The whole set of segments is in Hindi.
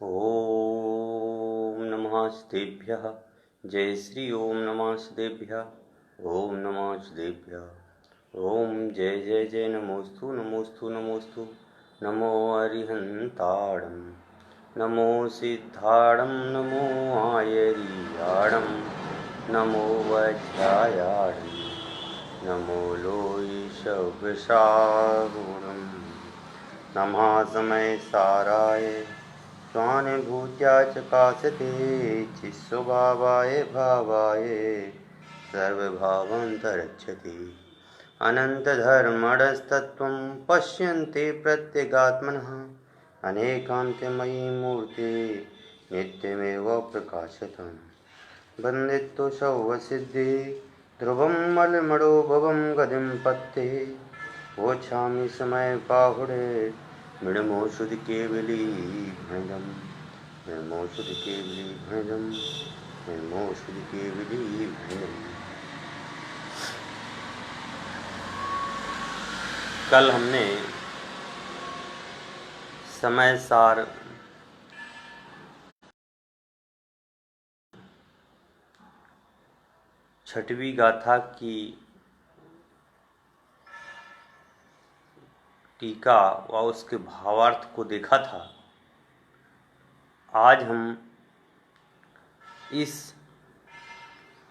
ओम नमः श्रीभ्यः। जय श्री ओम नमः श्रीभ्यः। ओम नमः श्रीभ्यः। ओम जय जय जय नमोस्तु नमोस्तु नमोस्तु। नमो अरिहंताणं नमो सिद्धाणं नमो आयरियाणं नमो वज्रायाणं नमो लोहिषवृषागुणं नमः समय साराय स्वानुभूत्या चकाशते चिस्वभावाय भावाय सर्वभावान्तरक्षते अनन्तधर्मणस्तत्त्वं पश्यन्ते प्रत्यगात्मनः अनेकान्तमयी मूर्ति नित्यमेव प्रकाशतम् बन्दित्वशौवसिद्धि ध्रुवं मलमणो भवं गतिं पत्ते वोच्छामि समय बाहुडे मृणमोषुध केवली भृंगम मृणमोषुध केवली भृंगम मृणमोषुध केवली भृंगम। कल हमने समय सार छठवीं गाथा की टीका व उसके भावार्थ को देखा था। आज हम इस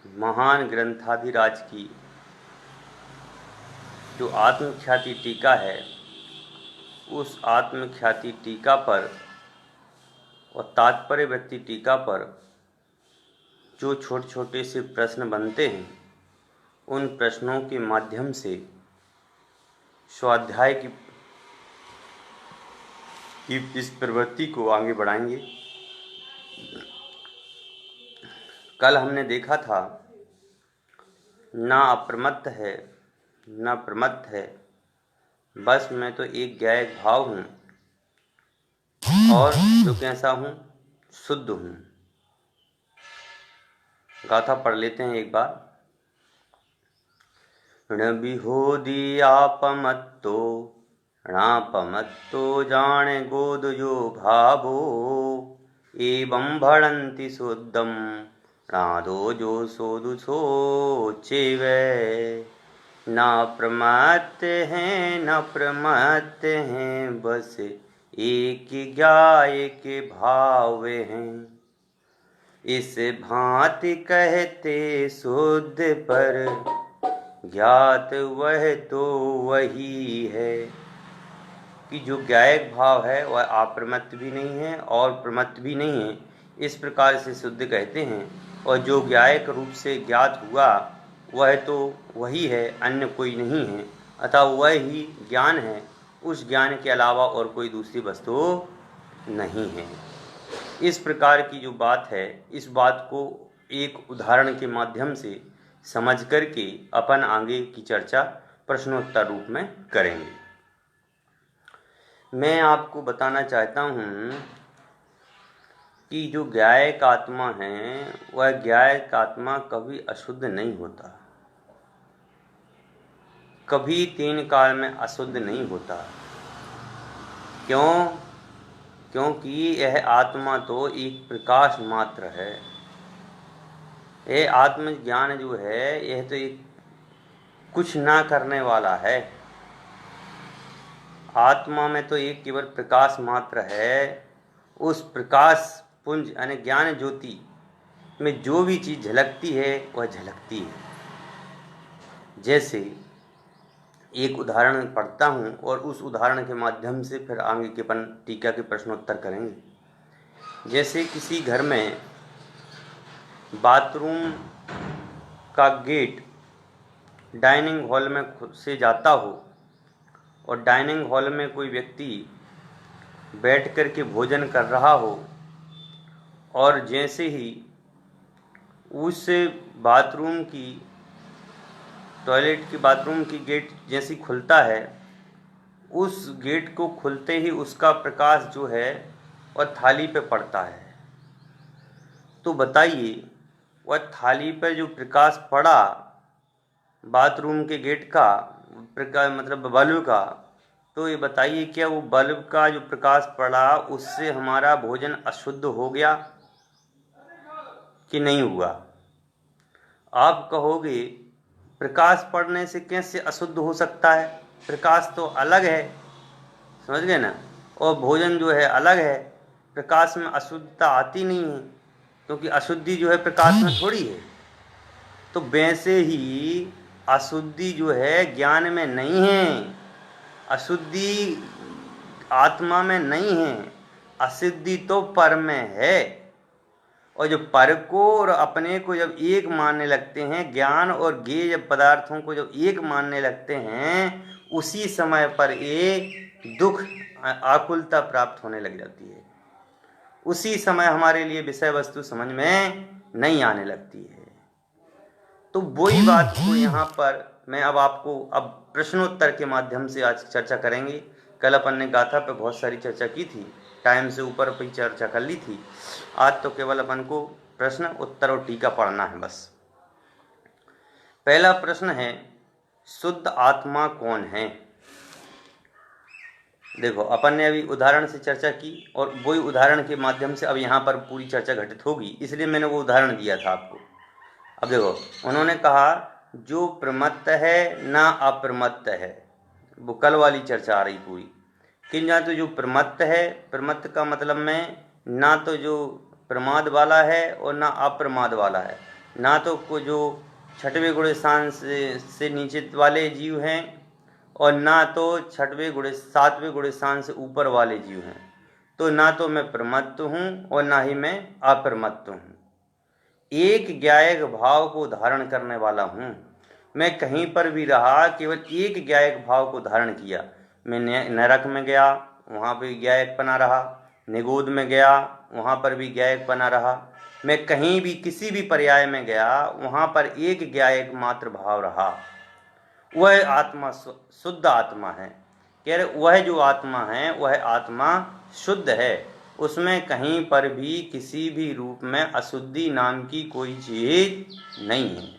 महान ग्रंथाधिराज की जो आत्मख्याति टीका है उस आत्मख्याति टीका पर और तात्पर्य व्यक्ति टीका पर जो छोटे छोटे से प्रश्न बनते हैं उन प्रश्नों के माध्यम से स्वाध्याय की इस प्रवृत्ति को आगे बढ़ाएंगे। कल हमने देखा था ना अप्रमत्त है न प्रमत्त है, बस मैं तो एक ज्ञायक भाव हूँ और जो कैसा हूँ शुद्ध हूँ। गाथा पढ़ लेते हैं एक बार। णबिहोदी आपमत्तो णापमत्तो जाने गोदयो भावो एवं भणन्ति शुद्धम नादो जो सोदु सोचेवे न प्रमत्त हैं न प्रमत्त हैं, बस एक ज्ञाय के भाव हैं। इस भांति कहते शुद्ध पर ज्ञात वह तो वही है कि जो ज्ञायक भाव है वह अप्रमत्त भी नहीं है और प्रमत्त भी नहीं है, इस प्रकार से शुद्ध कहते हैं। और जो ज्ञायक रूप से ज्ञात हुआ वह तो वही है, अन्य कोई नहीं है, अतः वह ही ज्ञान है। उस ज्ञान के अलावा और कोई दूसरी वस्तु नहीं है। इस प्रकार की जो बात है इस बात को एक उदाहरण के माध्यम से समझ करके अपन आगे की चर्चा प्रश्नोत्तर रूप में करेंगे। मैं आपको बताना चाहता हूँ कि जो ज्ञायक आत्मा है वह ज्ञायक आत्मा कभी अशुद्ध नहीं होता, कभी तीन काल में अशुद्ध नहीं होता। क्यों? क्योंकि यह आत्मा तो एक प्रकाश मात्र है। यह आत्मज्ञान जो है यह तो एक कुछ ना करने वाला है। आत्मा में तो एक केवल प्रकाश मात्र है। उस प्रकाश पुंज यानी ज्ञान ज्योति में जो भी चीज़ झलकती है वह झलकती है। जैसे एक उदाहरण पढ़ता हूँ और उस उदाहरण के माध्यम से फिर आगे के अपन टीका के प्रश्नोत्तर करेंगे। जैसे किसी घर में बाथरूम का गेट डाइनिंग हॉल में खुद से जाता हो और डाइनिंग हॉल में कोई व्यक्ति बैठ कर के भोजन कर रहा हो और जैसे ही उस बाथरूम की टॉयलेट की बाथरूम की गेट जैसी खुलता है, उस गेट को खुलते ही उसका प्रकाश जो है वह थाली पे पड़ता है। तो बताइए वह थाली पर जो प्रकाश पड़ा बाथरूम के गेट का प्रकाश मतलब बल्ब का, तो ये बताइए, क्या वो बल्ब का जो प्रकाश पड़ा उससे हमारा भोजन अशुद्ध हो गया कि नहीं हुआ? आप कहोगे प्रकाश पड़ने से कैसे अशुद्ध हो सकता है, प्रकाश तो अलग है, समझ गए ना, और भोजन जो है अलग है, प्रकाश में अशुद्धता आती नहीं है, क्योंकि अशुद्धि जो है प्रकाश में थोड़ी है। तो वैसे ही अशुद्धि जो है ज्ञान में नहीं है, अशुद्धि आत्मा में नहीं है, अशुद्धि तो पर में है। और जो पर को और अपने को जब एक मानने लगते हैं, ज्ञान और ज्ञेय जब पदार्थों को जब एक मानने लगते हैं, उसी समय पर ये दुख आकुलता प्राप्त होने लग जाती है, उसी समय हमारे लिए विषय वस्तु समझ में नहीं आने लगती है। तो वही बात को यहाँ पर मैं अब आपको अब प्रश्नोत्तर के माध्यम से आज चर्चा करेंगे। कल अपन ने गाथा पे बहुत सारी चर्चा की थी, टाइम से ऊपर पे चर्चा कर ली थी। आज तो केवल अपन को प्रश्न उत्तर और टीका पढ़ना है बस। पहला प्रश्न है, शुद्ध आत्मा कौन है? देखो, अपन ने अभी उदाहरण से चर्चा की और वही उदाहरण के माध्यम से अब यहाँ पर पूरी चर्चा घटित होगी, इसलिए मैंने वो उदाहरण दिया था आपको। अब देखो, उन्होंने कहा जो प्रमत्त है ना अप्रमत्त है, वो कल वाली चर्चा आ रही पूरी कि ना तो जो प्रमत्त है, प्रमत्त का मतलब में ना तो जो प्रमाद वाला है और ना अप्रमाद वाला है, ना तो को जो छठवें गुण स्थान से नीचे वाले जीव हैं और ना तो छठवें गुण सातवें गुण स्थान से ऊपर वाले जीव हैं। तो ना तो मैं प्रमत्त हूँ और ना ही मैं अप्रमत्त हूँ, एक ज्ञायक भाव को धारण करने वाला हूँ। मैं कहीं पर भी रहा, केवल एक ज्ञायक भाव को धारण किया। मैं नरक में गया, वहाँ पर ज्ञायक बना रहा, निगोद में गया, वहाँ पर भी ज्ञायक बना रहा। मैं कहीं भी किसी भी पर्याय में गया, वहाँ पर एक ज्ञायक मात्र भाव रहा। वह आत्मा शुद्ध आत्मा है। कह रहे वह जो आत्मा है वह आत्मा शुद्ध है, उसमें कहीं पर भी किसी भी रूप में अशुद्धि नाम की कोई चीज नहीं है।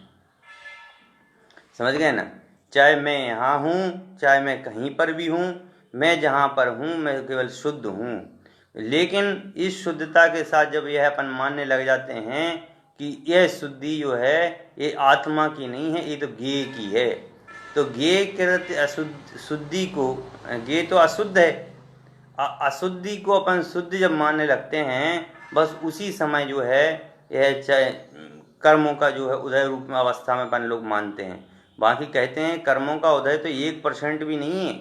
समझ गए ना? चाहे मैं यहाँ हूँ, चाहे मैं कहीं पर भी हूँ, मैं जहाँ पर हूँ मैं केवल शुद्ध हूँ। लेकिन इस शुद्धता के साथ जब यह अपन मानने लग जाते हैं कि यह शुद्धि जो है ये आत्मा की नहीं है, ये तो ज्ञेय की है, तो ज्ञेय कृत अशुद्ध शुद्धि को, ज्ञेय तो अशुद्ध है, अशुद्धि को अपन शुद्ध जब मानने लगते हैं, बस उसी समय जो है यह कर्मों का जो है उदय रूप में अवस्था में अपन लोग मानते हैं। बाकी कहते हैं कर्मों का उदय तो 1% भी नहीं है,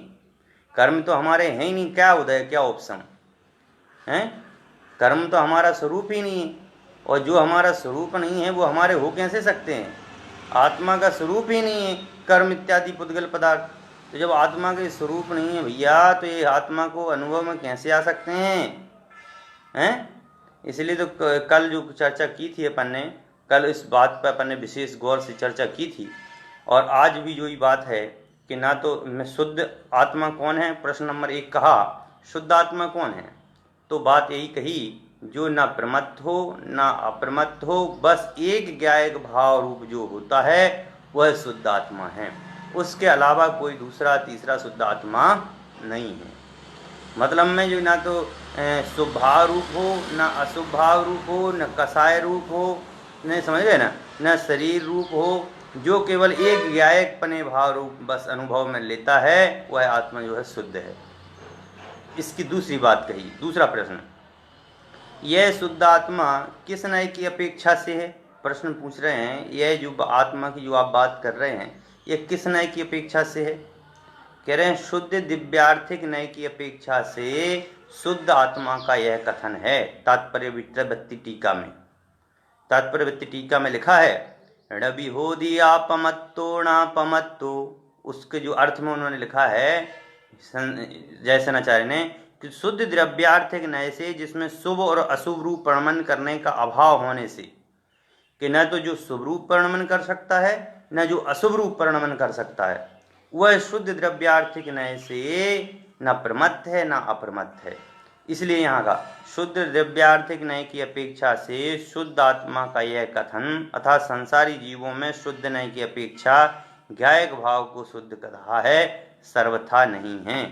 कर्म तो हमारे हैं ही नहीं, क्या उदय क्या उपशम है? कर्म तो हमारा स्वरूप ही नहीं है, और जो हमारा स्वरूप नहीं है वो हमारे हो कैसे सकते हैं? आत्मा का स्वरूप ही नहीं है कर्म इत्यादि पुद्गल पदार्थ। तो जब आत्मा के स्वरूप नहीं है भैया, तो ये आत्मा को अनुभव में कैसे आ सकते हैं? इसलिए तो कल जो चर्चा की थी अपन ने, कल इस बात पर अपन ने विशेष गौर से चर्चा की थी, और आज भी जो ही बात है कि ना तो मैं शुद्ध आत्मा कौन है, प्रश्न नंबर 1 कहा शुद्ध आत्मा कौन है, तो बात यही कही जो ना प्रमत्त हो ना अप्रमत्त हो, बस एक ज्ञायक भाव रूप जो होता है वह शुद्ध आत्मा है, उसके अलावा कोई दूसरा तीसरा शुद्ध आत्मा नहीं है। मतलब में जो ना तो शुभ भाव रूप हो, ना अशुभ भाव रूप हो, न कसाय रूप हो, नहीं समझ गए ना, न शरीर रूप हो, जो केवल एक ज्ञायक पने भाव रूप बस अनुभव में लेता है, वह आत्मा जो है शुद्ध है। इसकी दूसरी बात कही, दूसरा प्रश्न, यह शुद्ध आत्मा किस नए की अपेक्षा से है? प्रश्न पूछ रहे हैं, यह जो आत्मा की जो आप बात कर रहे हैं यह किस नए की अपेक्षा से है? कह रहे हैं शुद्ध दिव्यार्थिक नय की अपेक्षा से शुद्ध आत्मा का यह कथन है। तात्पर्य व्युत्पत्ति टीका में, तात्पर्य व्युत्पत्ति टीका में लिखा है, रवि हो दिया पमत्तो नापमत्तो, उसके जो अर्थ में उन्होंने लिखा है जयसेनाचार्य ने कि शुद्ध द्रव्यार्थिक नय से, जिसमें शुभ और अशुभ रूप प्रणमन करने का अभाव होने से, कि न तो जो शुभ रूप प्रणमन कर सकता है न जो अशुभ रूप प्रणमन कर सकता है, वह शुद्ध द्रव्यार्थिक नय से न प्रमत्त है न अप्रमत्त है। इसलिए यहाँ का शुद्ध द्रव्यार्थिक नय की अपेक्षा से शुद्ध आत्मा का यह कथन अर्थात संसारी जीवों में शुद्ध नय की अपेक्षा ज्ञायक भाव को शुद्ध कर रहा है, सर्वथा नहीं है।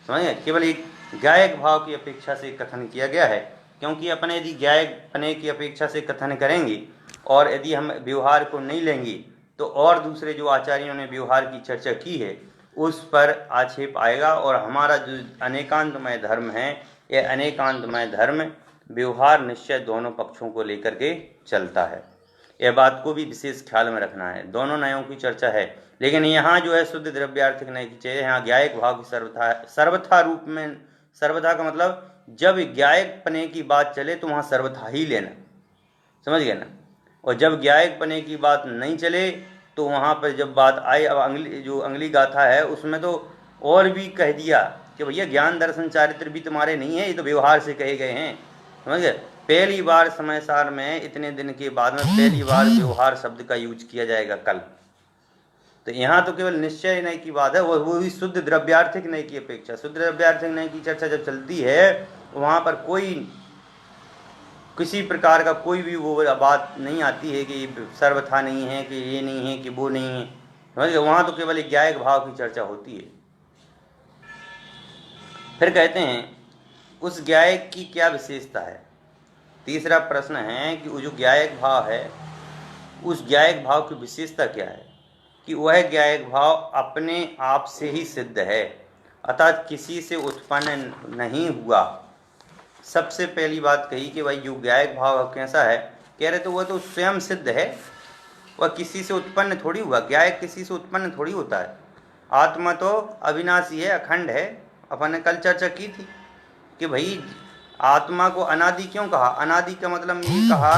समझिए, केवल एक गायक भाव की अपेक्षा से कथन किया गया है, क्योंकि अपने यदि गायक पने की अपेक्षा से कथन करेंगे और यदि हम व्यवहार को नहीं लेंगे तो और दूसरे जो आचार्यों ने व्यवहार की चर्चा की है उस पर आक्षेप आएगा, और हमारा जो अनेकांतमय धर्म है यह अनेकांतमय धर्म व्यवहार निश्चय दोनों पक्षों को लेकर के चलता है। यह बात को भी विशेष ख्याल में रखना है। दोनों नयों की चर्चा है, लेकिन यहाँ जो है शुद्ध द्रव्यार्थिक नय की चाहिए, यहाँ ज्ञायक भाव की सर्वथा रूप में, सर्वथा का मतलब जब ज्ञायक पने की बात चले तो वहाँ सर्वथा ही लेना, समझ गए ना। और जब ज्ञायक पने की बात नहीं चले तो वहाँ पर जब बात आए, अब अंगली गाथा है उसमें तो और भी कह दिया कि भैया ज्ञान दर्शन चारित्र भी तुम्हारे नहीं है, ये तो व्यवहार से कहे गए हैं, समझ गए। पहली बार समय सार में इतने दिन के बाद में पहली बार व्यवहार शब्द का यूज किया जाएगा कल। तो यहाँ तो केवल निश्चय नय की बात है, वो भी शुद्ध द्रव्यार्थिक नय की अपेक्षा। शुद्ध द्रव्यार्थिक नय की चर्चा जब चलती है वहाँ पर कोई किसी प्रकार का कोई भी वो बात नहीं आती है कि सर्वथा नहीं है, कि ये नहीं है, कि वो नहीं है, समझ गए। वहाँ तो केवल एक ज्ञायक भाव की चर्चा होती है। फिर कहते हैं उस ज्ञायक की क्या विशेषता है। तीसरा प्रश्न है कि वो जो ज्ञायक भाव है उस ज्ञायक भाव की विशेषता क्या है, कि वह ज्ञायक भाव अपने आप से ही सिद्ध है, अर्थात किसी से उत्पन्न नहीं हुआ। सबसे पहली बात कही कि भाई जो ज्ञायक भाव कैसा है, कह रहे तो वह तो स्वयं सिद्ध है, वह किसी से उत्पन्न थोड़ी हुआ। ज्ञायक किसी से उत्पन्न थोड़ी होता है। आत्मा तो अविनाशी है, अखंड है। अपन ने कल चर्चा की थी कि भाई आत्मा को अनादि क्यों कहा। अनादि का मतलब ये कहा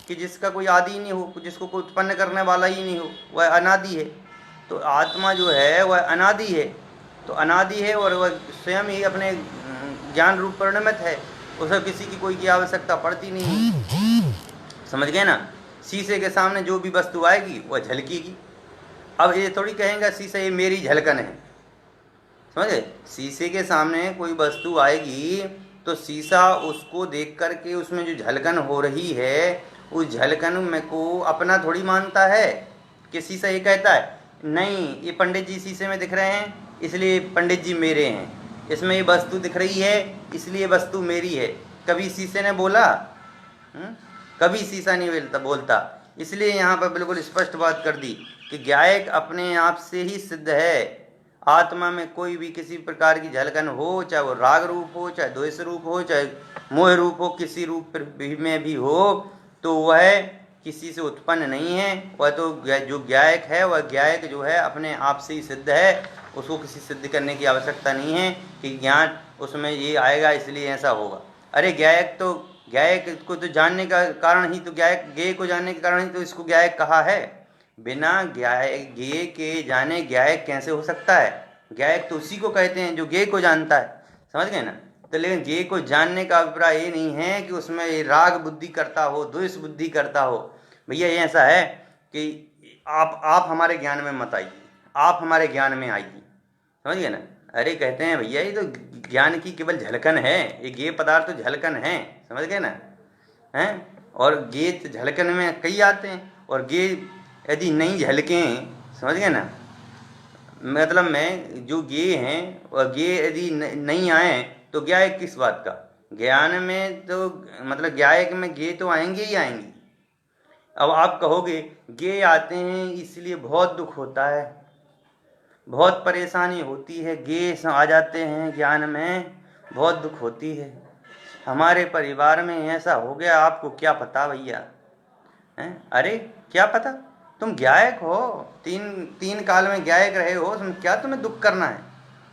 कि जिसका कोई आदि नहीं हो, जिसको कोई उत्पन्न करने वाला ही नहीं हो, वह अनादि है। तो आत्मा जो है वह अनादि है, तो अनादि है और वह स्वयं ही अपने ज्ञान रूप परिणमित है, उसे किसी की कोई की आवश्यकता पड़ती नहीं, समझ गए ना। शीशे के सामने जो भी वस्तु आएगी वह झलकेगी। अब ये थोड़ी कहेंगे शीशा ये मेरी झलकन है, समझे। शीशे के सामने कोई वस्तु आएगी तो शीशा उसको देख करके उसमें जो झलकन हो रही है उस झलकन में को अपना थोड़ी मानता है कि शीशा ये कहता है नहीं ये पंडित जी शीशे में दिख रहे हैं इसलिए पंडित जी मेरे हैं, इसमें ये वस्तु दिख रही है इसलिए वस्तु मेरी है। कभी शीशे ने बोला? कभी शीशा नहीं बोलता। इसलिए यहाँ पर बिल्कुल स्पष्ट बात कर दी कि ज्ञायक अपने आप से ही सिद्ध है। आत्मा में कोई भी किसी प्रकार की झलकन हो, चाहे वो राग रूप हो, चाहे द्वेष रूप हो, चाहे मोह रूप हो, किसी रूप में भी हो, तो वह किसी से उत्पन्न नहीं है। वह तो जो ज्ञायक है वह ज्ञायक जो है अपने आप से ही सिद्ध है, उसको किसी सिद्ध करने की आवश्यकता नहीं है कि ज्ञान उसमें ये आएगा इसलिए ऐसा होगा। अरे ज्ञायक को तो जानने का कारण ही तो ज्ञेय को जानने के कारण ही तो इसको ज्ञायक कहा है। बिना ज्ञेय के जाने ज्ञायक कैसे हो सकता है? ज्ञायक तो उसी को कहते हैं जो ज्ञेय को जानता है, समझ गए ना। तो लेकिन ज्ञेय को जानने का अभिप्राय ये नहीं है कि उसमें राग बुद्धि करता हो, द्वेष बुद्धि करता हो। भैया ये ऐसा है कि आप हमारे ज्ञान में मत आइए, आप हमारे ज्ञान में आइए, समझ गए ना। अरे कहते हैं भैया ये तो ज्ञान की केवल झलकन है, ये ज्ञेय पदार्थ तो झलकन है, समझ गए ना हैं। और ज्ञेय झलकन में कई आते हैं, और ज्ञेय यदि नहीं झलकें, समझ गए ना, मतलब में जो ज्ञेय हैं वह ज्ञेय यदि नहीं आए तो ज्ञायक किस बात का। ज्ञान में तो मतलब ज्ञायक में ज्ञेय तो आएंगे ही आएंगे। अब आप कहोगे ज्ञेय आते हैं इसलिए बहुत दुख होता है, बहुत परेशानी होती है, ज्ञेय आ जाते हैं ज्ञान में बहुत दुख होती है। हमारे परिवार में ऐसा हो गया, आपको क्या पता भैया हैं। अरे क्या पता, तुम ज्ञायक हो, तीन काल में ज्ञायक रहे हो, तुम क्या तुम्हें दुख करना है।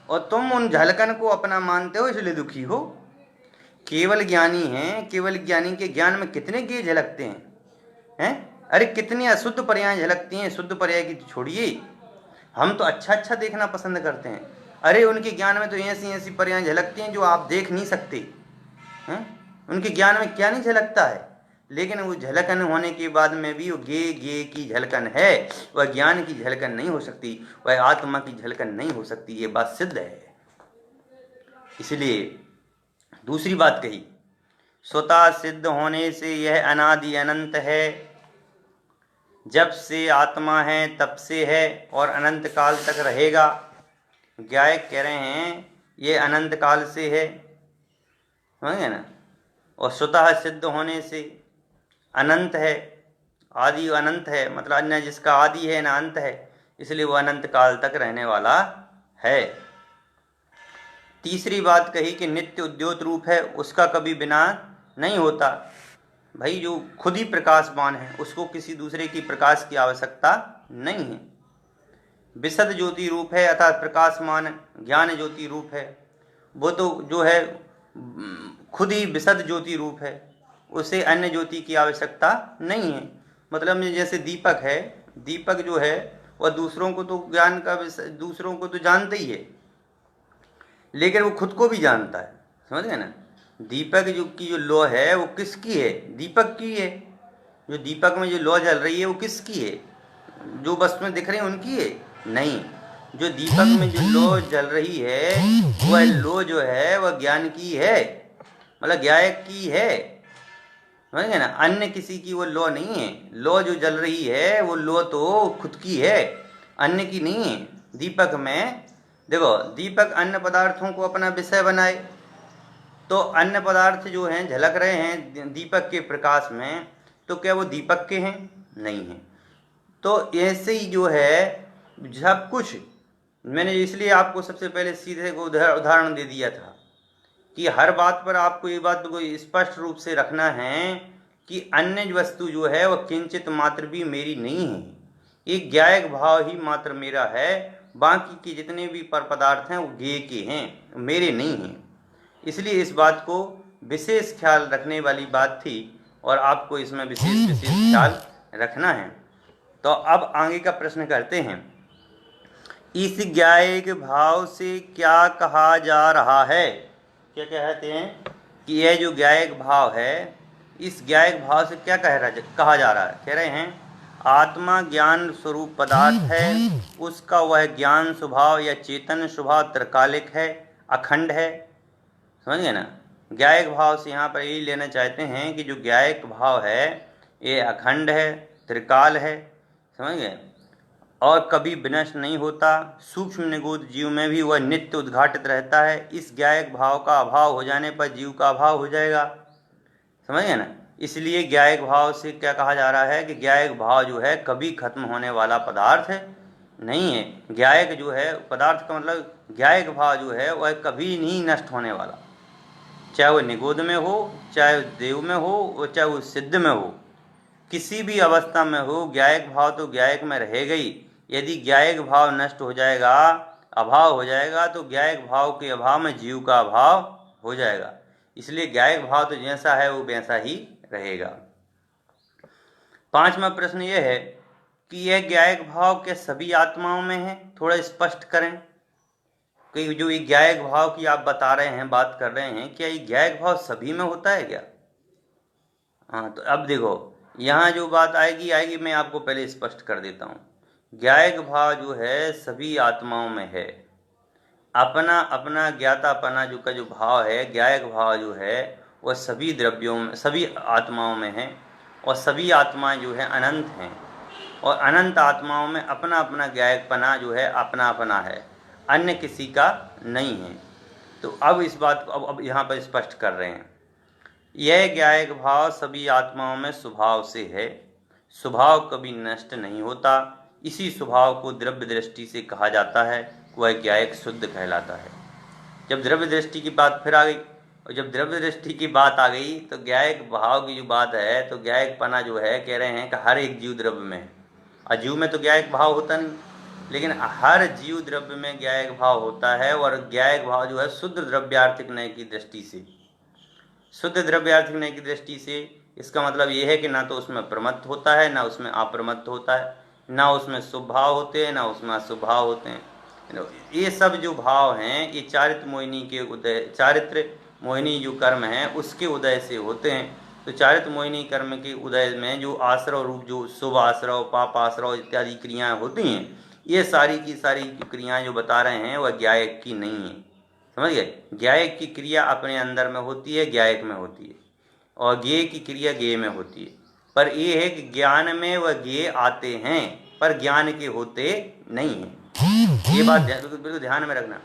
और तुम उन झलकन को अपना मानते हो इसलिए दुखी हो। केवल ज्ञानी हैं, केवल ज्ञानी के ज्ञान में कितने ज्ञेय झलकते हैं। अरे कितनी अशुद्ध पर्याय झलकती हैं। शुद्ध पर्याय की छोड़िए, हम तो अच्छा देखना पसंद करते हैं। अरे उनके ज्ञान में तो ऐसी पर्याय झलकती हैं जो आप देख नहीं सकते हैं। उनके ज्ञान में क्या नहीं झलकता है, लेकिन वो झलकन होने के बाद में भी वो ज्ञेय की झलकन है, वह ज्ञान की झलकन नहीं हो सकती, वह आत्मा की झलकन नहीं हो सकती। ये बात सिद्ध है। इसलिए दूसरी बात कही, स्वतः सिद्ध होने से यह अनादि अनंत है। जब से आत्मा है तब से है और अनंत काल तक रहेगा। ज्ञायक कह रहे हैं ये अनंत काल से है, समझे ना। और स्वतः सिद्ध होने से अनंत है, आदि अनंत है, मतलब अन्य जिसका आदि है ना अंत है, इसलिए वो अनंत काल तक रहने वाला है। तीसरी बात कही कि नित्य उद्योत रूप है, उसका कभी विनाश नहीं होता। भाई जो खुद ही प्रकाशमान है उसको किसी दूसरे की प्रकाश की आवश्यकता नहीं है। विशद ज्योति रूप है अर्थात प्रकाशमान ज्ञान ज्योति रूप है, वो तो जो है खुद ही विशद ज्योति रूप है, उसे अन्य ज्योति की आवश्यकता नहीं है। मतलब जैसे दीपक है, दीपक जो है वह दूसरों को तो ज्ञान का दूसरों को तो जानता ही है, लेकिन वो खुद को भी जानता है, समझ गए ना। दीपक जो लौ है वो किसकी है? दीपक की है। जो दीपक में जो लौ जल रही है वो किसकी है? जो वस्तुएं दिख रही हैं उनकी है? नहीं, जो दीपक में जो लौ जल रही है वह लौ जो है वह ज्ञान की है, मतलब ज्ञायक की है, समझ गए ना। अन्य किसी की वो लौ नहीं है। लौ जो जल रही है वो लौ तो खुद की है, अन्य की नहीं है। दीपक में देखो, दीपक अन्य पदार्थों को अपना विषय बनाए तो अन्य पदार्थ जो हैं झलक रहे हैं दीपक के प्रकाश में, तो क्या वो दीपक के हैं? नहीं है। तो ऐसे ही जो है सब कुछ, मैंने इसलिए आपको सबसे पहले सीधे को उदाहरण दे दिया था कि हर बात पर आपको ये बात को स्पष्ट रूप से रखना है कि अन्य वस्तु जो है वह किंचित मात्र भी मेरी नहीं है, एक ज्ञायक भाव ही मात्र मेरा है, बाकी के जितने भी पर पदार्थ हैं वो ज्ञेय के हैं, मेरे नहीं हैं। इसलिए इस बात को विशेष ख्याल रखने वाली बात थी और आपको इसमें विशेष ख्याल रखना है। तो अब आगे का प्रश्न करते हैं, इस ज्ञायक भाव से क्या कहा जा रहा है? क्या कहते हैं कि यह जो ज्ञायक भाव है, इस ज्ञायक भाव से क्या कहा जा रहा है? कह रहे हैं आत्मा ज्ञान स्वरूप पदार्थ है, उसका वह ज्ञान स्वभाव या चेतन स्वभाव त्रिकालिक है, अखंड है, समझ गए ना। ज्ञायक भाव से यहाँ पर यही लेना चाहते हैं कि जो ज्ञायक भाव है ये अखंड है, त्रिकाल है, समझ गए, और कभी विनष्ट नहीं होता। सूक्ष्म निगूढ़ जीव में भी वह नित्य उद्घाटित रहता है। इस ज्ञायक भाव का अभाव हो जाने पर जीव का अभाव हो जाएगा, समझ गए ना। इसलिए ज्ञायक भाव से क्या कहा जा रहा है कि ज्ञायक भाव जो है कभी खत्म होने वाला पदार्थ नहीं है। ज्ञायक जो है पदार्थ का मतलब ज्ञायक भाव जो है वह कभी नहीं नष्ट होने वाला, चाहे वो निगोद में हो, चाहे देव में हो, चाहे वो सिद्ध में हो, किसी भी अवस्था में हो, ज्ञायक भाव तो ज्ञायक में रहेगा ही। यदि ज्ञायक भाव नष्ट हो जाएगा, अभाव हो जाएगा, तो ज्ञायक भाव के अभाव में जीव का अभाव हो जाएगा। इसलिए ज्ञायक भाव तो जैसा है वो वैसा ही रहेगा। पांचवा प्रश्न यह है कि यह ज्ञायक भाव क्या सभी आत्माओं में है? थोड़ा स्पष्ट करें कि जो ये ज्ञायक भाव की आप बता रहे हैं, बात कर रहे हैं, क्या ये ज्ञायक भाव सभी में होता है क्या? हाँ, तो अब देखो यहाँ जो बात आएगी मैं आपको पहले स्पष्ट कर देता हूँ। ज्ञायक भाव जो है सभी आत्माओं में है, अपना अपना ज्ञातापना जो का जो भाव है, ज्ञायक भाव जो है वह सभी द्रव्यों में, सभी आत्माओं में है, और सभी आत्माएं जो है अनंत हैं, और अनंत आत्माओं में अपना अपना ज्ञायकपना जो है अपना अपना है, अन्य किसी का नहीं है। तो अब इस बात को अब यहाँ पर स्पष्ट कर रहे हैं, यह ज्ञायक भाव सभी आत्माओं में स्वभाव से है, स्वभाव कभी नष्ट नहीं होता। इसी स्वभाव को द्रव्य दृष्टि से कहा जाता है, वह ज्ञायक शुद्ध कहलाता है। जब द्रव्य दृष्टि की बात फिर आ गई, और जब द्रव्य दृष्टि की बात आ गई तो ज्ञायक भाव की जो बात है, तो ज्ञायकपना जो है कह रहे हैं कि हर एक जीव द्रव्य में है। अजीव में तो ज्ञायक भाव होता नहीं, लेकिन हर जीव द्रव्य में ज्ञायक भाव होता है। और ज्ञायक भाव जो है शुद्ध द्रव्यार्थिक न्याय की दृष्टि से, शुद्ध द्रव्यार्थिक न्याय की दृष्टि से इसका मतलब यह है कि ना तो उसमें प्रमत्त होता है, ना उसमें अप्रमत्त होता है, ना उसमें शुभ भाव होते हैं, ना उसमें अशुभ भाव होते हैं। ये सब जो भाव हैं ये चारित्र मोहिनी के उदय, चारित्र मोहिनी जो कर्म हैं उसके उदय से होते हैं। तो चारित्र मोहिनी कर्म के उदय में जो आश्रव रूप, जो शुभ आश्रव, पाप आश्रव इत्यादि क्रियाएं होती हैं, ये सारी की सारी क्रियाएं जो बता रहे हैं वह ज्ञायक की नहीं है, समझ गए। ज्ञायक की क्रिया अपने अंदर में होती है, ज्ञायक में होती है, और ज्ञेय की क्रिया ज्ञेय में होती है। पर ये है कि ज्ञान में वह ज्ञेय आते हैं पर ज्ञान के होते नहीं हैं। ये बात बिल्कुल ध्यान में रखना।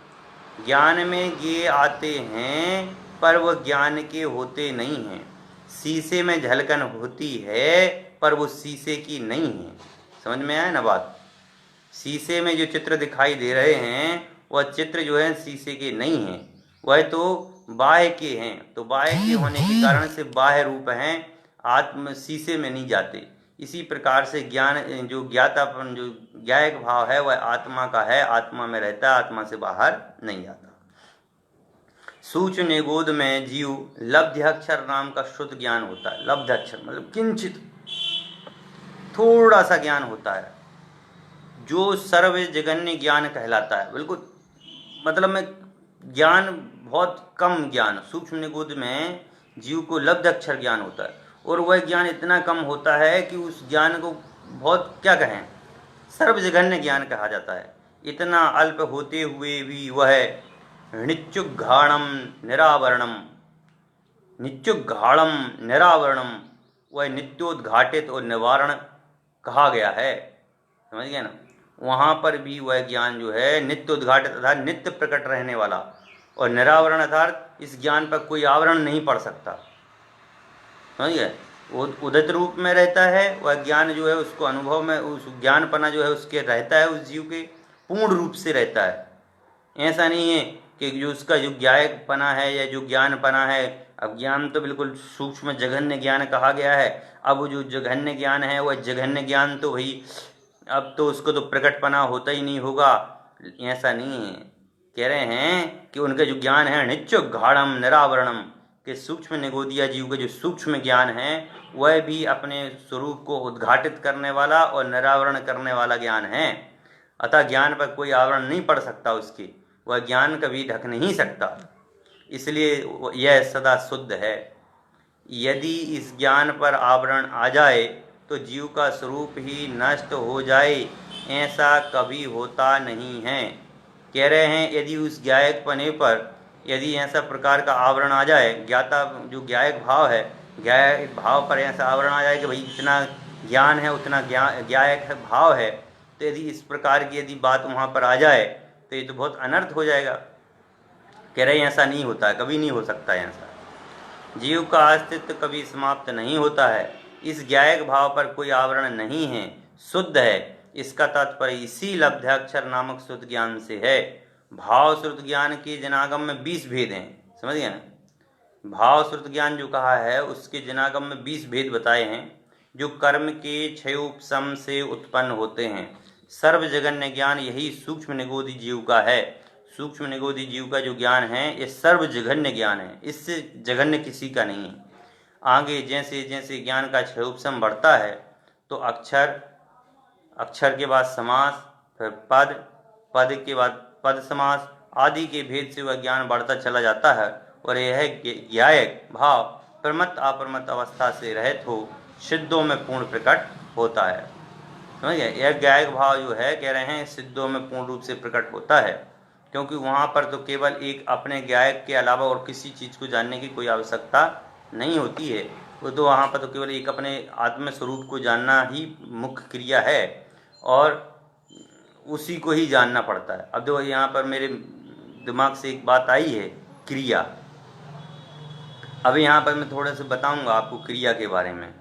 ज्ञान में ज्ञेय आते हैं पर वह ज्ञान के होते नहीं हैं। शीशे में झलकन होती है पर वो शीशे की नहीं है। समझ में आया ना बात? शीशे में जो चित्र दिखाई दे रहे हैं वह चित्र जो है शीशे के नहीं हैं, वह तो बाह्य के हैं। तो बाह्य के होने के कारण से बाह्य रूप हैं, आत्म शीशे में नहीं जाते। इसी प्रकार से ज्ञान जो ज्ञातापन जो ज्ञायक भाव है वह आत्मा का है, आत्मा में रहता है, आत्मा से बाहर नहीं जाता। सूक्ष्म निगोद में जीव लब्ध्याक्षर नाम का शुद्ध ज्ञान होता है। लब्ध्याक्षर मतलब किंचित थोड़ा सा ज्ञान होता है, जो सर्व जगन्य ज्ञान कहलाता है। बिल्कुल मतलब में ज्ञान बहुत कम ज्ञान, सूक्ष्म निगोद में जीव को लब्ध अक्षर ज्ञान होता है, और वह ज्ञान इतना कम होता है कि उस ज्ञान को बहुत क्या कहें, सर्वजघन्य ज्ञान कहा जाता है। इतना अल्प होते हुए भी वह नित्युघाणम निरावरणम, नित्युघाणम निरावरणम, वह नित्योद्घाटित और निवारण कहा गया है। समझ गए ना? वहाँ पर भी वह ज्ञान जो है नित्य उद्घाटित अर्थात नित्य प्रकट रहने वाला, और निरावरण अर्थात इस ज्ञान पर कोई आवरण नहीं पड़ सकता। समझ गए? वो उदित रूप में रहता है, वह ज्ञान जो है उसको अनुभव में, उस ज्ञानपना जो है उसके रहता है, उस जीव के पूर्ण रूप से रहता है। ऐसा नहीं है कि जो उसका जो ज्ञायकपना है या जो ज्ञानपना है, अब ज्ञान तो बिल्कुल सूक्ष्म जघन्य ज्ञान कहा गया है। अब वो जो जघन्य ज्ञान है वह जघन्य ज्ञान तो भाई अब तो उसको तो प्रकटपना होता ही नहीं होगा, ऐसा नहीं है। कह रहे हैं कि उनका जो ज्ञान है नित्युघाणम निरावरणम, के सूक्ष्म निगोदिया जीव का जो सूक्ष्म ज्ञान है वह भी अपने स्वरूप को उद्घाटित करने वाला और निरावरण करने वाला ज्ञान है। अतः ज्ञान पर कोई आवरण नहीं पड़ सकता उसके, वह ज्ञान कभी ढक नहीं सकता, इसलिए यह सदा शुद्ध है। यदि इस ज्ञान पर आवरण आ जाए तो जीव का स्वरूप ही नष्ट हो जाए, ऐसा कभी होता नहीं है। कह रहे हैं यदि उस ज्ञायक पने पर यदि ऐसा प्रकार का आवरण आ जाए, ज्ञाता जो ज्ञायक भाव है, ज्ञायक भाव पर ऐसा आवरण आ जाए कि भाई इतना ज्ञान है उतना ज्ञायक भाव है, तो यदि इस प्रकार की यदि बात वहाँ पर आ जाए तो ये तो बहुत अनर्थ हो जाएगा। कह रहे हैं ऐसा नहीं होता, कभी नहीं हो सकता ऐसा। जीव का अस्तित्व कभी समाप्त नहीं होता है, इस ज्ञायक भाव पर कोई आवरण नहीं है, शुद्ध है। इसका तात्पर्य इसी लब्ध्याक्षर नामक शुद्ध ज्ञान से है। भाव श्रुत ज्ञान के जनागम में 20 भेद हैं। समझ गए ना? भाव श्रुत ज्ञान जो कहा है उसके जनागम में 20 भेद बताए हैं, जो कर्म के क्षयोपशम से उत्पन्न होते हैं। सर्वजगन्य ज्ञान यही सूक्ष्म निगोदी जीव का है। सूक्ष्म निगोदी जीव का जो ज्ञान है ये सर्वजघन्य ज्ञान है, इससे जघन्य किसी का नहीं है। आगे जैसे जैसे ज्ञान का क्षयोपशम बढ़ता है तो अक्षर, अक्षर के बाद समास, फिर पद, पद के बाद पद समास आदि के भेद से वह ज्ञान बढ़ता चला जाता है, और यह ज्ञायक भाव प्रमत्त अप्रमत्त अवस्था से रहित हो सिद्धों में पूर्ण प्रकट होता है। समझ गए? यह ज्ञायक भाव जो है कह रहे हैं सिद्धों में पूर्ण रूप से प्रकट होता है, क्योंकि वहाँ पर तो केवल एक अपने ज्ञायक के अलावा और किसी चीज़ को जानने की कोई आवश्यकता नहीं होती है। वो तो वहाँ पर तो केवल एक अपने आत्म स्वरूप को जानना ही मुख्य क्रिया है, और उसी को ही जानना पड़ता है। अब देखो यहाँ पर मेरे दिमाग से एक बात आई है, क्रिया। अभी यहाँ पर मैं थोड़ा सा बताऊँगा आपको क्रिया के बारे में।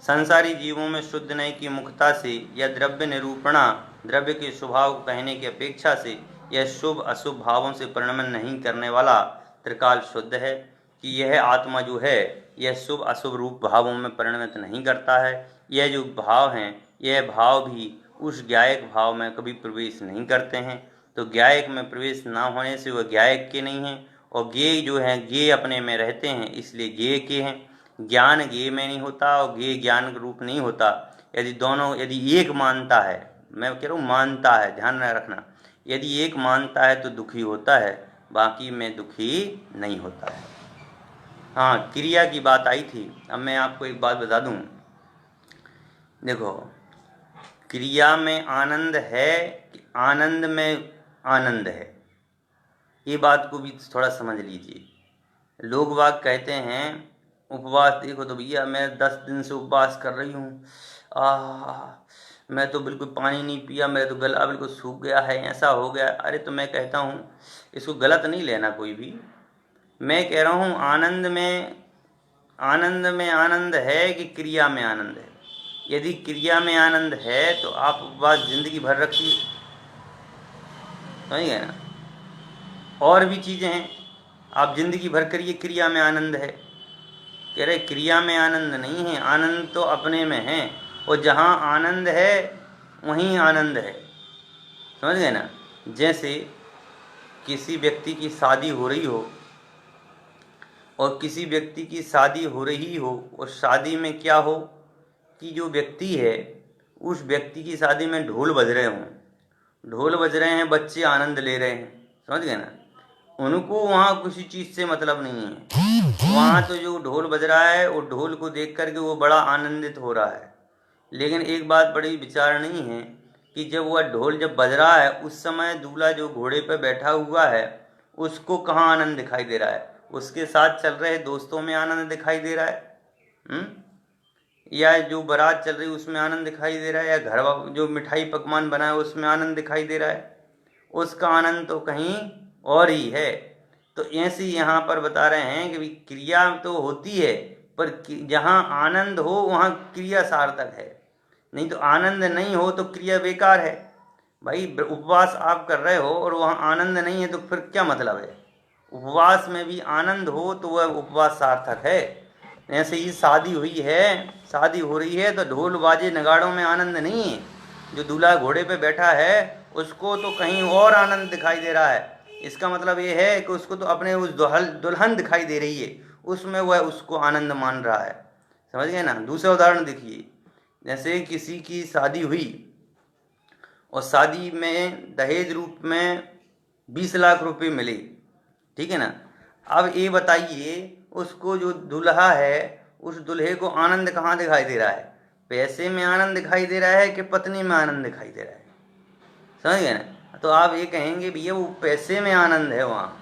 संसारी जीवों में शुद्ध नय की मुख्यता से या द्रव्य निरूपणा, द्रव्य के स्वभाव को कहने की अपेक्षा से यह शुभ अशुभ भावों से परिणमन नहीं करने वाला त्रिकाल शुद्ध है, कि यह आत्मा जो है यह शुभ अशुभ रूप भावों में परिणमित नहीं करता है। यह जो भाव हैं यह भाव भी उस ज्ञायक भाव में कभी प्रवेश नहीं करते हैं, तो ज्ञायक में प्रवेश ना होने से वह ज्ञायक के नहीं हैं, और ज्ञेय जो हैं ज्ञेय अपने में रहते हैं इसलिए ज्ञेय के हैं। ज्ञान ज्ञेय में नहीं होता और ज्ञेय ज्ञान रूप नहीं होता। यदि दोनों यदि एक मानता है, मैं कह रहा हूँ मानता है, ध्यान में रखना, यदि एक मानता है तो दुखी होता है, बाकी में दुखी नहीं होता है। हाँ, क्रिया की बात आई थी। अब मैं आपको एक बात बता दूं, देखो क्रिया में आनंद है कि आनंद में आनंद है, ये बात को भी थोड़ा समझ लीजिए। लोग बाग कहते हैं उपवास, देखो तो भैया मैं 10 दिन से उपवास कर रही हूँ, मैं तो बिल्कुल पानी नहीं पिया, मेरा तो गला बिल्कुल सूख गया है, ऐसा हो गया। अरे तो मैं कहता हूँ इसको गलत नहीं लेना कोई भी। मैं कह रहा हूँ आनंद में आनंद है कि क्रिया में आनंद है। यदि क्रिया में आनंद है तो आप उपवास जिंदगी भर रखिए, समझ गए ना। और भी चीज़ें हैं, आप जिंदगी भर करिए, क्रिया में आनंद है। कह रहे क्रिया में आनंद नहीं है, आनंद तो अपने में है, और जहाँ आनंद है वहीं आनंद है, समझ गए ना। जैसे किसी व्यक्ति की शादी हो रही हो, और किसी व्यक्ति की शादी हो रही हो, और शादी में क्या हो कि जो व्यक्ति है उस व्यक्ति की शादी में ढोल बज रहे हों, ढोल बज रहे हैं, बच्चे आनंद ले रहे हैं, समझ गए ना। उनको वहाँ किसी चीज़ से मतलब नहीं है, वहाँ तो जो ढोल बज रहा है वो ढोल को देख करके वो बड़ा आनंदित हो रहा है। लेकिन एक बात बड़ी विचार नहीं है कि जब वह ढोल जब बज रहा है उस समय दूल्हा जो घोड़े पर बैठा हुआ है उसको कहाँ आनंद दिखाई दे रहा है, उसके साथ चल रहे दोस्तों में आनंद दिखाई दे रहा है, या जो बारात चल रही उसमें आनंद दिखाई दे रहा है, या घर जो मिठाई पकवान बना है उसमें आनंद दिखाई दे रहा है। उसका आनंद तो कहीं और ही है। तो ऐसे यहाँ पर बता रहे हैं कि क्रिया तो होती है, पर जहाँ आनंद हो वहाँ क्रिया सार्थक है, नहीं तो आनंद नहीं हो तो क्रिया बेकार है। भाई उपवास आप कर रहे हो और वहाँ आनंद नहीं है तो फिर क्या मतलब है। उपवास में भी आनंद हो तो वह उपवास सार्थक है। ऐसे ही शादी हुई है, शादी हो रही है तो ढोल बाजे नगाड़ों में आनंद नहीं है। जो दूल्हा घोड़े पे बैठा है उसको तो कहीं और आनंद दिखाई दे रहा है। इसका मतलब ये है कि उसको तो अपने उस दुल्हन दिखाई दे रही है, उसमें वह उसको आनंद मान रहा है, समझ गए ना। दूसरा उदाहरण देखिए, जैसे किसी की शादी हुई और शादी में दहेज रूप में 20 लाख रुपए मिले, ठीक है ना। अब ये बताइए उसको जो दूल्हा है उस दूल्हे को आनंद कहाँ दिखाई दे रहा है, पैसे में आनंद दिखाई दे रहा है कि पत्नी में आनंद दिखाई दे रहा है, समझ गए ना। तो आप ये कहेंगे भैया वो पैसे में आनंद है वहाँ,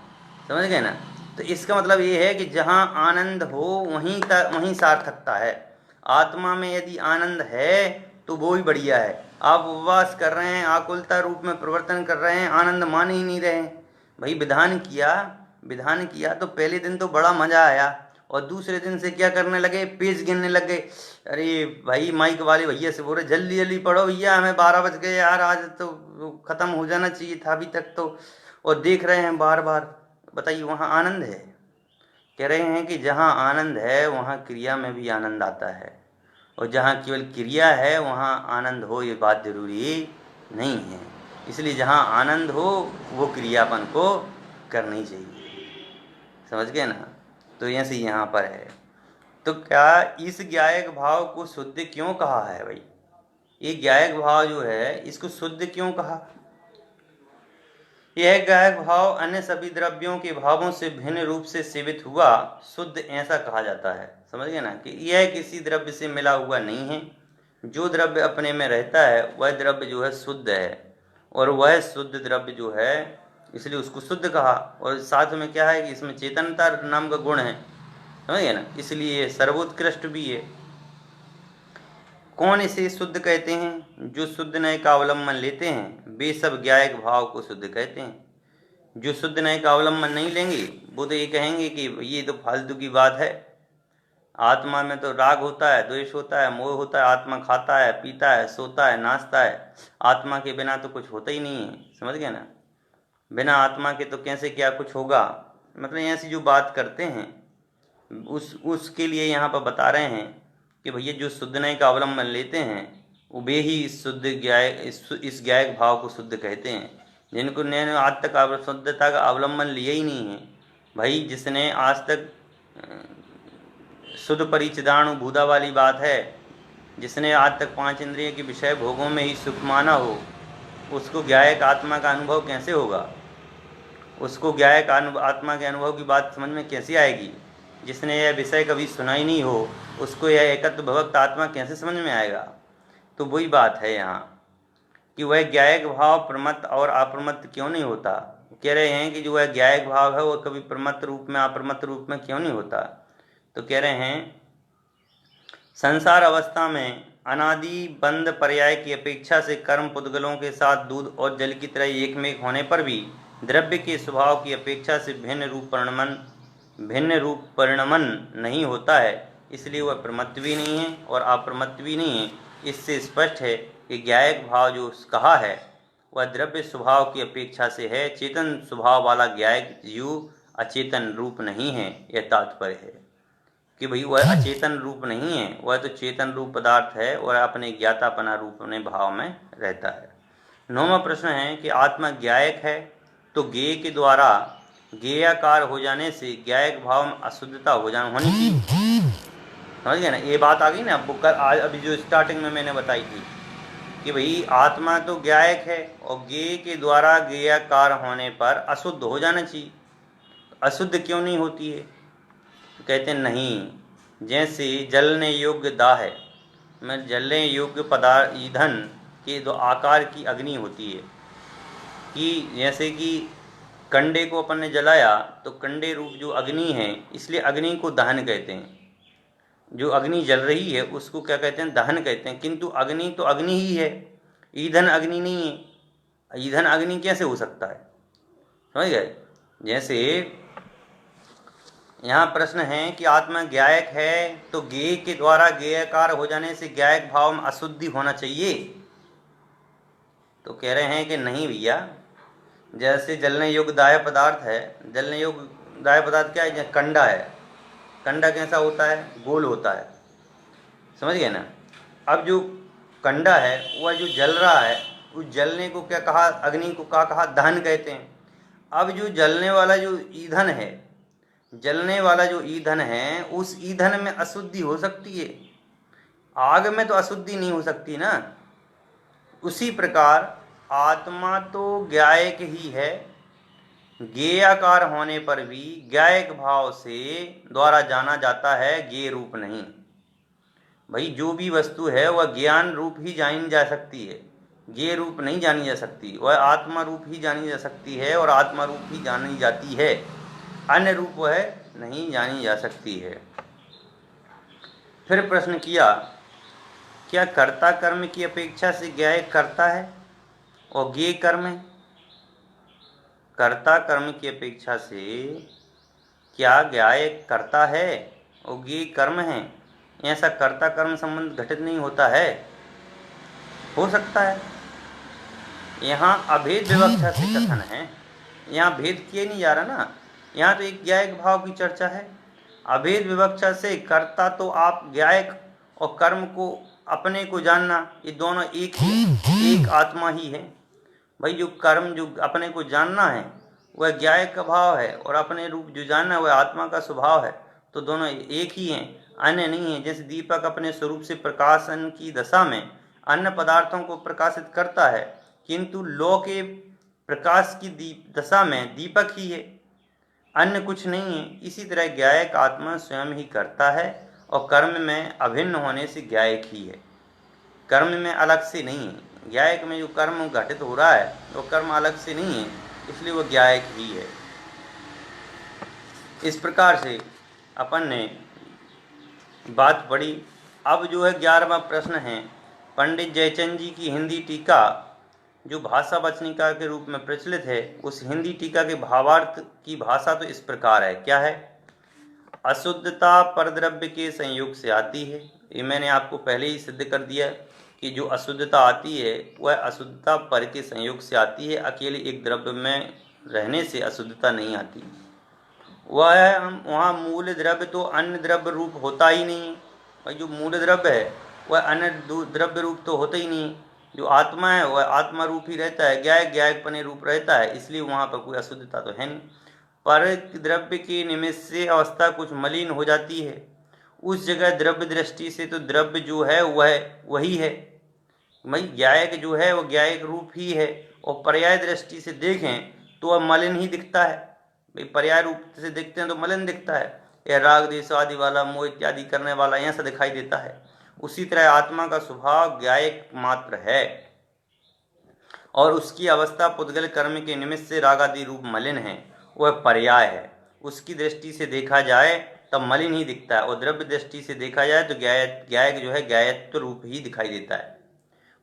समझ गए ना। तो इसका मतलब ये है कि जहाँ आनंद हो वहीं सार्थकता है। आत्मा में यदि आनंद है तो वो ही बढ़िया है। आप उपवास कर रहे हैं, आकुलता रूप में प्रवर्तन कर रहे हैं, आनंद मान ही नहीं रहे हैं। भाई विधान किया तो पहले दिन तो बड़ा मजा आया, और दूसरे दिन से क्या करने लगे, पेज गिनने लग गए। अरे भाई माइक वाले भैया से बोल रहे जल्दी जल्दी पढ़ो भैया, हमें 12 बज गए यार, आज तो खत्म हो जाना चाहिए था अभी तक तो, और देख रहे हैं बार बार। बताइए वहाँ आनंद है। कह रहे हैं कि जहाँ आनंद है वहाँ क्रिया में भी आनंद आता है, और जहाँ केवल क्रिया है वहाँ आनंद हो ये बात जरूरी नहीं है। इसलिए जहाँ आनंद हो वो क्रियापन को करनी चाहिए, समझ गए ना। तो ऐसे यहाँ पर है। तो क्या इस ज्ञायक भाव को शुद्ध क्यों कहा है भाई, ये ज्ञायक भाव जो है इसको शुद्ध क्यों कहा। यह ज्ञायक भाव अन्य सभी द्रव्यों के भावों से भिन्न रूप से सेवित हुआ शुद्ध ऐसा कहा जाता है, समझ गए ना। कि यह किसी द्रव्य से मिला हुआ नहीं है, जो द्रव्य अपने में रहता है वह द्रव्य जो है शुद्ध है, और वह शुद्ध द्रव्य जो है इसलिए उसको शुद्ध कहा। और साथ में क्या है कि इसमें चेतनता नाम का गुण है, समझ गए ना, इसलिए सर्वोत्कृष्ट भी है। कौन इसे शुद्ध कहते हैं, जो शुद्ध नय का अवलंबन लेते हैं वे सब ज्ञायक भाव को शुद्ध कहते हैं। जो शुद्ध नय का अवलंबन नहीं लेंगे वो तो ये कहेंगे कि ये तो फालतू की बात है, आत्मा में तो राग होता है, द्वेष होता है, मोह होता है, आत्मा खाता है, पीता है, सोता है, नाचता है, आत्मा के बिना तो कुछ होता ही नहीं है, समझ गए ना। बिना आत्मा के तो कैसे क्या कुछ होगा, मतलब ऐसी जो बात करते हैं उसके लिए यहाँ पर बता रहे हैं कि भैया जो शुद्ध नय का अवलंबन लेते हैं वे ही इस ज्ञायक भाव को शुद्ध कहते हैं। जिनको ने आज तक शुद्धता का अवलंबन लिया ही नहीं है, भाई जिसने आज तक शुद्ध परिचिदाणु भूदा वाली बात है, जिसने आज तक 5 इंद्रिय के विषय भोगों में ही सुख माना हो, उसको ज्ञायक आत्मा का अनुभव कैसे होगा, उसको ज्ञायक आत्मा के अनुभव की बात समझ में कैसे आएगी। जिसने यह विषय कभी सुना ही नहीं हो उसको यह एकत्व भक्त आत्मा कैसे समझ में आएगा। तो वही बात है यहाँ कि वह ज्ञायक भाव प्रमत्त और अप्रमत्त क्यों नहीं होता। कह रहे हैं कि जो वह ज्ञायक भाव है वह कभी प्रमत्त रूप में अप्रमत्त रूप में क्यों नहीं होता। तो कह रहे हैं संसार अवस्था में अनादि बंद पर्याय की अपेक्षा से कर्म पुद्गलों के साथ दूध और जल की तरह एकमेक होने पर भी द्रव्य के स्वभाव की अपेक्षा से भिन्न रूप परिणमन नहीं होता है, इसलिए वह प्रमत्त भी नहीं है और अप्रमत्त भी नहीं है। इससे स्पष्ट है कि ज्ञायक भाव जो कहा है वह द्रव्य स्वभाव की अपेक्षा से है। चेतन स्वभाव वाला ज्ञायक जीव अचेतन रूप नहीं है। यह तात्पर्य है कि भाई वह अचेतन रूप नहीं है, वह तो चेतन रूप पदार्थ है और अपने ज्ञातापना रूप में भाव में रहता है। 9वां प्रश्न है कि आत्मा ज्ञायक है तो ज्ञेय के द्वारा ज्ञेयाकार हो जाने से ज्ञायक भाव में अशुद्धता होनी चाहिए। समझ गए ना, ये बात आ गई ना। आज अभी जो स्टार्टिंग में मैंने बताई थी कि भाई आत्मा तो ज्ञायक है और ज्ञेय के द्वारा ज्ञेयाकार होने पर अशुद्ध हो जाना चाहिए। अशुद्ध क्यों नहीं होती है? तो कहते हैं नहीं, जैसे जलने योग्य दाह है, में जलने योग्य पदार्थ ईंधन के दो आकार की अग्नि होती है कि जैसे कि कंडे को अपन ने जलाया तो कंडे रूप जो अग्नि है, इसलिए अग्नि को दहन कहते हैं। जो अग्नि जल रही है उसको क्या कहते हैं? दहन कहते हैं। किंतु अग्नि तो अग्नि ही है, ईंधन अग्नि नहीं है। ईंधन अग्नि कैसे हो सकता है? समझ गए? जैसे यहाँ प्रश्न है कि आत्मा ज्ञायक है तो ज्ञेय के द्वारा ज्ञेयकार हो जाने से ज्ञायक भाव में अशुद्धि होना चाहिए। तो कह रहे हैं कि नहीं भैया, जैसे जलने योग्य दाह्य पदार्थ है, जलने योग्य दाह्य पदार्थ क्या है? कंडा है। कंडा कैसा होता है? गोल होता है। समझ गए ना? अब जो कंडा है वह जो जल रहा है, उस जलने को क्या कहा? अग्नि को क्या कहा? दहन कहते हैं। अब जो जलने वाला जो ईंधन है, जलने वाला जो ईंधन है, उस ईंधन में अशुद्धि हो सकती है, आग में तो अशुद्धि नहीं हो सकती ना। उसी प्रकार आत्मा तो ज्ञायक ही है, ज्ञेयाकार होने पर भी ज्ञायक भाव से द्वारा जाना जाता है, ज्ञेय रूप नहीं। भाई जो भी वस्तु है वह ज्ञान रूप ही जानी जा सकती है, ज्ञेय रूप नहीं जानी जा सकती। वह आत्मा रूप ही जानी जा सकती है और आत्मा रूप ही जानी जाती है, अन्य रूप वह नहीं जानी जा सकती है। फिर प्रश्न किया, क्या कर्ता कर्म की अपेक्षा से ज्ञायक करता है और ज्ञेय कर्म है? कर्ता कर्म की अपेक्षा से क्या ज्ञायक करता है और ज्ञेय कर्म है? ऐसा कर्ता कर्म संबंध घटित नहीं होता है। हो सकता है। यहाँ अभेद विवक्षा से कथन है, यहाँ भेद किए नहीं जा रहा ना। यहाँ तो एक ज्ञायक भाव की चर्चा है। अभेद विवक्षा से कर्ता तो आप ज्ञायक और कर्म को अपने को जानना, ये दोनों एक आत्मा ही है। भाई जो कर्म जो अपने को जानना है वह ज्ञायक का भाव है और अपने रूप जो जानना वह आत्मा का स्वभाव है। तो दोनों एक ही हैं, अन्य नहीं है। जैसे दीपक अपने स्वरूप से प्रकाशन की दशा में अन्य पदार्थों को प्रकाशित करता है, किंतु लौ के प्रकाश की दशा में दीपक ही है, अन्य कुछ नहीं है। इसी तरह ज्ञायक आत्मा स्वयं ही करता है और कर्म में अभिन्न होने से ज्ञायक ही है, कर्म में अलग से नहीं है। ज्ञायक में जो कर्म घटित हो रहा है वो कर्म अलग से नहीं है, इसलिए वो ज्ञायक ही है। इस प्रकार से अपन ने बात पढ़ी। अब जो है 11वां प्रश्न है, पंडित जयचंद जी की हिंदी टीका जो भाषा वचनिका के रूप में प्रचलित है, उस हिंदी टीका के भावार्थ की भाषा तो इस प्रकार है। क्या है? अशुद्धता परद्रव्य के संयोग से आती है। ये मैंने आपको पहले ही सिद्ध कर दिया कि जो अशुद्धता आती है वह अशुद्धता पर के संयोग से आती है। अकेले एक द्रव्य में रहने से अशुद्धता नहीं आती। वहाँ मूल द्रव्य तो अन्य द्रव्य रूप होता ही नहीं। और जो मूल द्रव्य है वह अन्य द्रव्य रूप तो होता ही नहीं। जो आत्मा है वह आत्मा रूप ही रहता है, ज्ञायक पने रूप रहता है, इसलिए वहाँ पर कोई अशुद्धता तो है नहीं। पर द्रव्य के निमित्त से अवस्था कुछ मलिन हो जाती है, उस जगह द्रव्य दृष्टि से तो द्रव्य जो है वह वही है। भाई ज्ञायक जो है वह ज्ञायक रूप ही है और पर्याय दृष्टि से देखें तो वह मलिन ही दिखता है। भाई पर्याय रूप से देखते हैं तो मलिन दिखता है, यह राग देश आदि वाला, मोह इत्यादि करने वाला ऐसा दिखाई देता है। उसी तरह आत्मा का स्वभाव ज्ञायक मात्र है और उसकी अवस्था पुद्गल कर्म के निमित्त से रागादि रूप मलिन है, वह पर्याय है। उसकी दृष्टि से देखा जाए तब मलिन ही दिखता है। और द्रव्य दृष्टि से देखा जाए तो ज्ञायक जो है ज्ञायत्व रूप ही दिखाई देता है,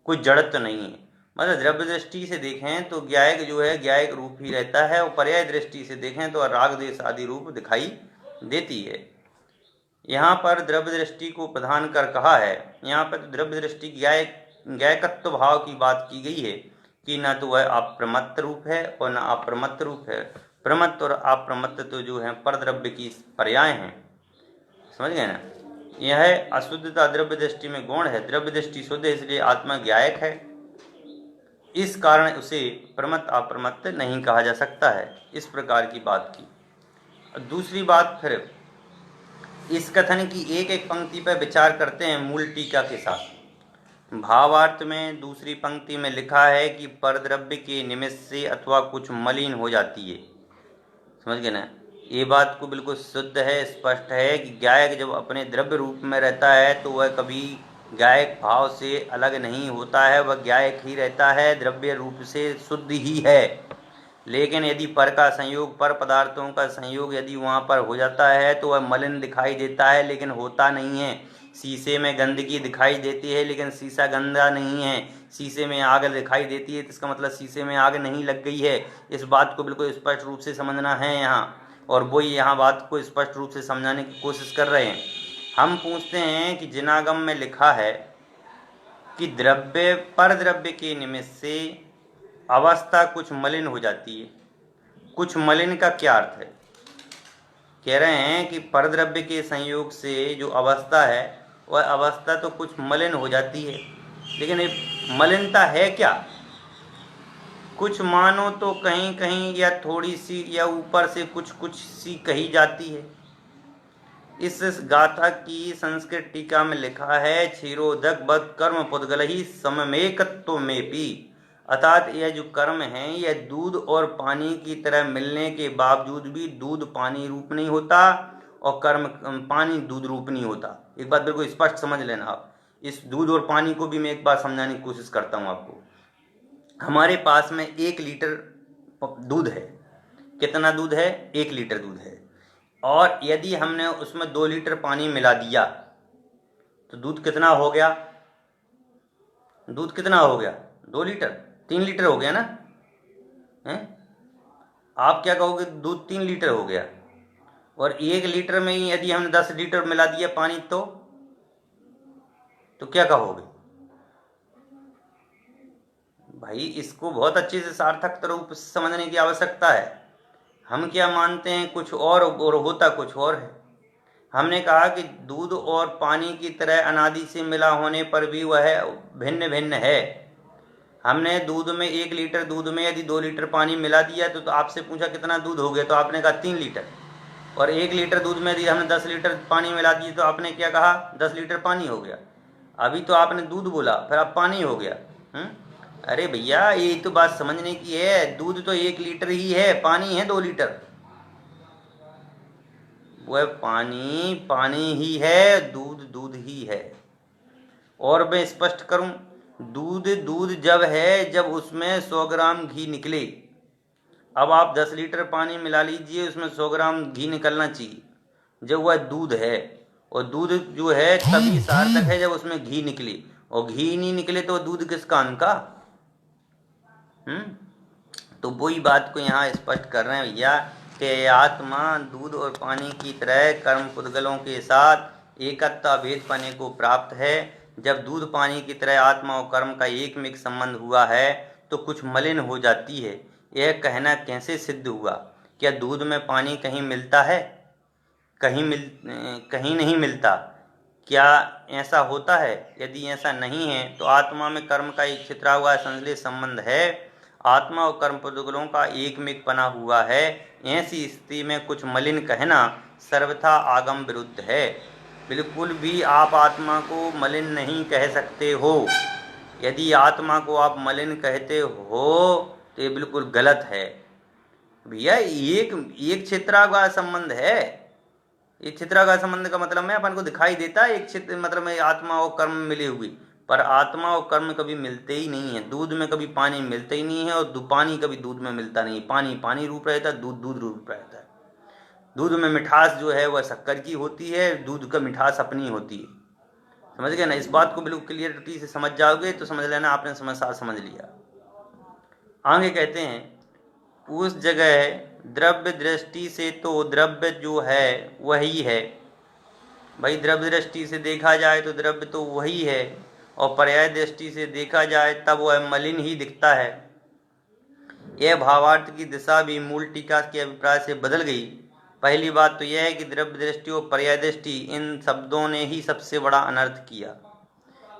कोई जड़त्व नहीं है। मतलब द्रव्य दृष्टि से देखें तो ज्ञायक जो है ज्ञायक रूप ही रहता है, और पर्याय दृष्टि से देखें तो राग देश आदि रूप दिखाई देती है। यहाँ पर द्रव्य दृष्टि को प्रधान कर कहा है। यहाँ पर द्रव्य दृष्टि ज्ञायकत्व भाव की बात की गई है कि न तो वह अप्रमत्त रूप है और न अप्रमत्त रूप है। प्रमत्त और अप्रमत्त तो जो है पर द्रव्य की पर्याय हैं, समझ गए ना। यह अशुद्धता द्रव्य दृष्टि में गौण है। द्रव्य दृष्टि शुद्ध है, इसलिए आत्मा ज्ञायक है, इस कारण उसे प्रमत्त अप्रमत्त नहीं कहा जा सकता है। इस प्रकार की बात की। दूसरी बात फिर इस कथन की एक एक पंक्ति पर विचार करते हैं मूल टीका के साथ। भावार्थ में दूसरी पंक्ति में लिखा है कि परद्रव्य के निमित्त से अथवा कुछ मलिन हो जाती है, समझ गए ना। ये बात को बिल्कुल शुद्ध है, स्पष्ट है कि ज्ञायक जब अपने द्रव्य रूप में रहता है तो वह कभी ज्ञायक भाव से अलग नहीं होता है, वह ज्ञायक ही रहता है, द्रव्य रूप से शुद्ध ही है। लेकिन यदि पर का संयोग, पर पदार्थों का संयोग यदि वहाँ पर हो जाता है तो वह मलिन दिखाई देता है, लेकिन होता नहीं है। शीशे में गंदगी दिखाई देती है लेकिन शीशा गंदा नहीं है। शीशे में आग दिखाई देती है तो इसका मतलब शीशे में आग नहीं लग गई है। इस बात को बिल्कुल स्पष्ट रूप से समझना है यहाँ, और वो यहाँ बात को स्पष्ट रूप से समझाने की कोशिश कर रहे हैं। हम पूछते हैं कि जिनागम में लिखा है कि द्रव्य पर द्रव्य के निमित्त से अवस्था कुछ मलिन हो जाती है। कुछ मलिन का क्या अर्थ है? कह रहे हैं कि परद्रव्य के संयोग से जो अवस्था है वह अवस्था तो कुछ मलिन हो जाती है, लेकिन ये मलिनता है क्या? कुछ मानो तो कहीं कहीं या थोड़ी सी या ऊपर से कुछ कुछ सी कही जाती है। इस गाथा की संस्कृत टीका में लिखा है क्षीरोदक बद कर्म पुद्गल ही सममेकत्व में भी, अर्थात यह जो कर्म है यह दूध और पानी की तरह मिलने के बावजूद भी दूध पानी रूप नहीं होता और कर्म पानी दूध रूप नहीं होता। एक बात बिल्कुल स्पष्ट समझ लेना आप। इस दूध और पानी को भी मैं एक बार समझाने की कोशिश करता हूँ आपको। हमारे पास में 1 लीटर दूध है। कितना दूध है? 1 लीटर दूध है। और यदि हमने उसमें 2 लीटर पानी मिला दिया तो दूध कितना हो गया? दूध कितना हो गया? 2 लीटर, 3 लीटर हो गया ना हैं? आप क्या कहोगे? दूध 3 लीटर हो गया। और 1 लीटर में ही यदि हमने 10 लीटर मिला दिया पानी तो क्या कहोगे भाई? इसको बहुत अच्छे से सार्थक रूप से समझने की आवश्यकता है। हम क्या मानते हैं कुछ और होता कुछ और है। हमने कहा कि दूध और पानी की तरह अनादि से मिला होने पर भी वह भिन्न भिन्न है। हमने दूध में 1 लीटर दूध में यदि 2 लीटर पानी मिला दिया तो आपसे पूछा कितना दूध हो गया, तो आपने कहा 3 लीटर। और 1 लीटर दूध में यदि हमने 10 लीटर पानी मिला दिया तो आपने क्या कहा? 10 लीटर पानी हो गया। अभी तो आपने दूध बोला, फिर अब पानी हो गया। अरे भैया ये तो बात समझने की है। दूध तो 1 लीटर ही है, पानी है 2 लीटर। वह पानी पानी ही है, दूध दूध ही है। और मैं स्पष्ट करूं, दूध दूध जब है जब उसमें 100 ग्राम घी निकले। अब आप 10 लीटर पानी मिला लीजिए, उसमें 100 ग्राम घी निकलना चाहिए जब वह दूध है। और दूध जो है तभी सार्थक है जब उसमें घी निकले, और घी नहीं निकले तो दूध किस काम का? तो वही बात को यहाँ स्पष्ट कर रहे हैं भैया कि आत्मा दूध और पानी की तरह कर्म पुद्गलों के साथ एकत्व भेद पाने को प्राप्त है। जब दूध पानी की तरह आत्मा और कर्म का एकमिक संबंध हुआ है तो कुछ मलिन हो जाती है। यह कहना कैसे सिद्ध हुआ? क्या दूध में पानी कहीं मिलता है? कहीं नहीं मिलता। क्या ऐसा होता है? यदि ऐसा नहीं है तो आत्मा में कर्म का एक छितरा हुआ संश्लेष संबंध है। आत्मा और कर्म पुद्गलों का एकमिक बना हुआ है। ऐसी स्थिति में कुछ मलिन कहना सर्वथा आगम विरुद्ध है। बिल्कुल भी आप आत्मा को मलिन नहीं कह सकते हो। यदि आत्मा को आप मलिन कहते हो तो ये बिल्कुल गलत है भैया। एक छित्रा का संबंध है। एक छित्रा का संबंध का मतलब है अपन को दिखाई देता है एक छित्र, मतलब में आत्मा और कर्म मिले हुए, पर आत्मा और कर्म कभी मिलते ही नहीं है। दूध में कभी पानी मिलता ही नहीं है और पानी कभी दूध में मिलता नहीं। पानी पानी रूप रहता है, दूध दूध रूप रहता है। दूध में मिठास जो है वह शक्कर की होती है, दूध का मिठास अपनी होती है। समझ गए ना? इस बात को बिल्कुल क्लियरिटी से समझ जाओगे तो समझ लेना आपने समझ लिया। आगे कहते हैं उस जगह द्रव्य दृष्टि से तो द्रव्य जो है वही है। भाई द्रव्य दृष्टि से देखा जाए तो द्रव्य तो वही है, और पर्याय दृष्टि से देखा जाए तब वह मलिन ही दिखता है। यह भावार्थ की दिशा भी मूल टीका के अभिप्राय से बदल गई। पहली बात तो यह है कि द्रव्य दृष्टि और पर्याय दृष्टि इन शब्दों ने ही सबसे बड़ा अनर्थ किया।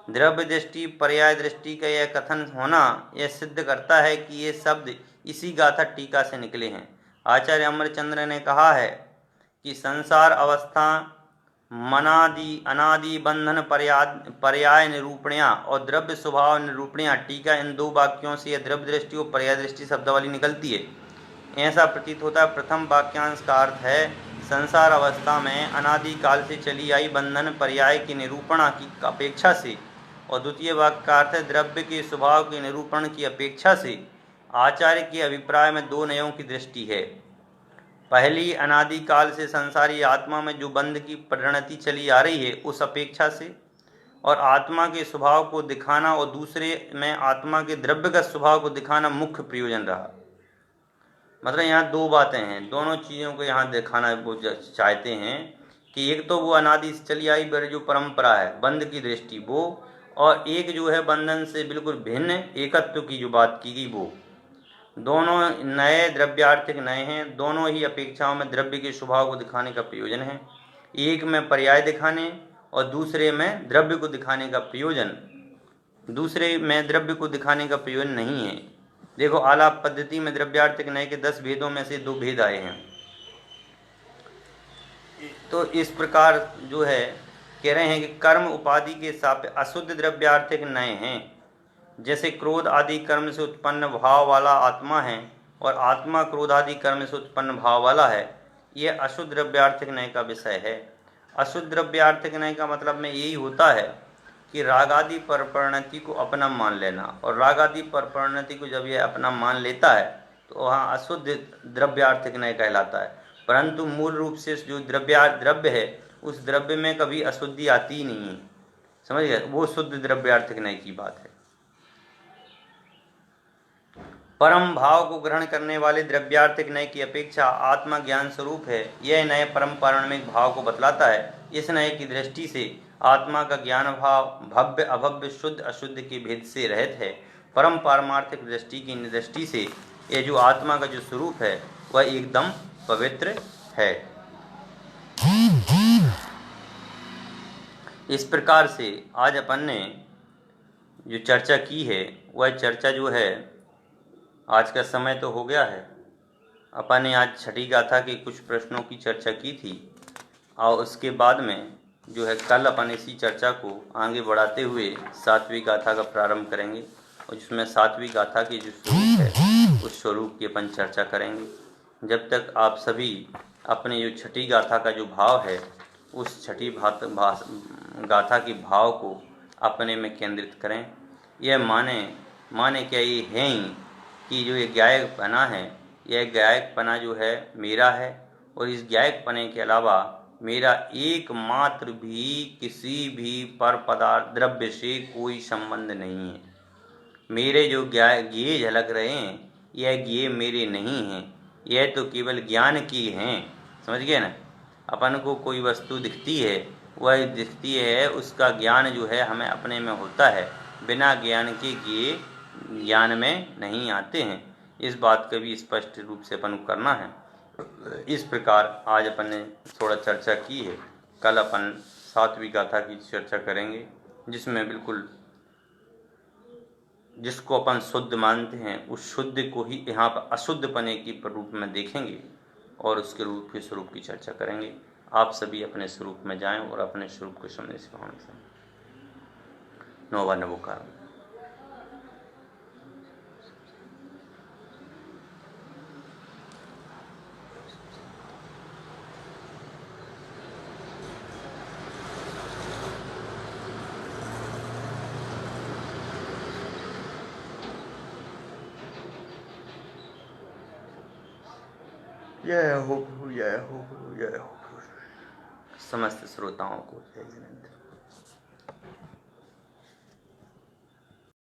द्रव्य दृष्टि पर्याय दृष्टि का यह कथन होना यह सिद्ध करता है कि ये शब्द इसी गाथा टीका से निकले हैं। आचार्य अमरचंद्र ने कहा है कि संसार अवस्था मनादि अनादि बंधन पर्याय निरूपणिया और द्रव्य स्वभाव निरूपणिया टीका, इन दो वाक्यों से यह द्रव्य दृष्टि और पर्याय दृष्टि शब्दावली निकलती है। ऐसा प्रतीत होता है प्रथम वाक्यांश का अर्थ है संसार अवस्था में अनादि काल से चली आई बंधन पर्याय की निरूपणा की अपेक्षा से, और द्वितीय वाक्य का अर्थ है द्रव्य के स्वभाव के निरूपण की अपेक्षा से आचार्य के अभिप्राय में दो नयों की दृष्टि है। पहली अनादि काल से संसारी आत्मा में जो बंध की परिणति चली आ रही है उस अपेक्षा से, और आत्मा के स्वभाव को दिखाना, और दूसरे में आत्मा के द्रव्यगत स्वभाव को दिखाना मुख्य प्रयोजन रहा। मतलब यहाँ दो बातें हैं, दोनों चीज़ों को यहाँ दिखाना वो चाहते हैं कि एक तो वो अनादि से चली आई जो परंपरा है बंध की दृष्टि वो, और एक जो है बंधन से बिल्कुल भिन्न एकत्व की जो बात की गई वो। दोनों नए द्रव्यार्थिक नए हैं, दोनों ही अपेक्षाओं में द्रव्य के स्वभाव को दिखाने का प्रयोजन है। एक में पर्याय दिखाने और दूसरे में द्रव्य को दिखाने का प्रयोजन, दूसरे में द्रव्य को दिखाने का प्रयोजन नहीं है। देखो आलाप पद्धति में द्रव्यार्थिक नए के 10 भेदों में से 2 भेद आए हैं। तो इस प्रकार जो है कह रहे हैं कि कर्म उपाधि के साथ अशुद्ध द्रव्यार्थिक नए हैं। जैसे क्रोध आदि कर्म से उत्पन्न भाव वाला आत्मा है और आत्मा क्रोध आदि कर्म से उत्पन्न भाव वाला है, यह अशुद्ध द्रव्यार्थिक नय का विषय है। अशुद्ध द्रव्यार्थिक नय का मतलब में यही होता है कि राग आदि पर परिणति को अपना मान लेना, और राग आदि पर परिणति को जब यह अपना मान लेता है तो वहाँ अशुद्ध द्रव्यार्थिक नय कहलाता है। परंतु मूल रूप से जो द्रव्य है उस द्रव्य में कभी अशुद्धि आती ही नहीं है। समझ गए? वो शुद्ध द्रव्यार्थिक नय की बात है। परम भाव को ग्रहण करने वाले द्रव्यार्थिक नय की अपेक्षा आत्मा ज्ञान स्वरूप है। यह नय परम पारणिक भाव को बतलाता है। इस नय की दृष्टि से आत्मा का ज्ञान भाव भव्य अभव्य शुद्ध अशुद्ध के भेद से रहित है। परम पारमार्थिक दृष्टि की दृष्टि से यह जो आत्मा का जो स्वरूप है वह एकदम पवित्र है। इस प्रकार से आज अपन ने जो चर्चा की है वह चर्चा जो है, आज का समय तो हो गया है। अपन ने आज छठी गाथा के कुछ प्रश्नों की चर्चा की थी, और उसके बाद में जो है कल अपन इसी चर्चा को आगे बढ़ाते हुए सातवीं गाथा का प्रारंभ करेंगे, और जिसमें सातवीं गाथा की जो स्वरूप है उस स्वरूप की अपन चर्चा करेंगे। जब तक आप सभी अपने जो छठी गाथा का जो भाव है उस छठी गाथा के भाव को अपने में केंद्रित करें। यह माने क्या ये है ही कि जो ये गायकपना है, यह गायकपना जो है मेरा है, और इस गायकपने के अलावा मेरा एकमात्र भी किसी भी पर पदार्थ द्रव्य से कोई संबंध नहीं है। मेरे जो ज्ञेय झलक रहे हैं यह ज्ञेय मेरे नहीं हैं, यह तो केवल ज्ञान की हैं। समझ गए ना? अपन को कोई वस्तु दिखती है, वह दिखती है, उसका ज्ञान जो है हमें अपने में होता है, बिना ज्ञान के ज्ञेय ज्ञान में नहीं आते हैं। इस बात का भी स्पष्ट रूप से अपन को करना है। इस प्रकार आज अपन ने थोड़ा चर्चा की है। कल अपन सातवीं गाथा की चर्चा करेंगे, जिसमें बिल्कुल जिसको अपन शुद्ध मानते हैं उस शुद्ध को ही यहाँ पर अशुद्ध पने की रूप में देखेंगे और उसके रूप के स्वरूप की चर्चा करेंगे। आप सभी अपने स्वरूप में जाएं और अपने स्वरूप को समझने से भावना से नोवा नवोकार। जय हो प्रभु, जय हो प्रभु, जय हो प्रभु। समस्त श्रोताओं को जय जिनेंद्र।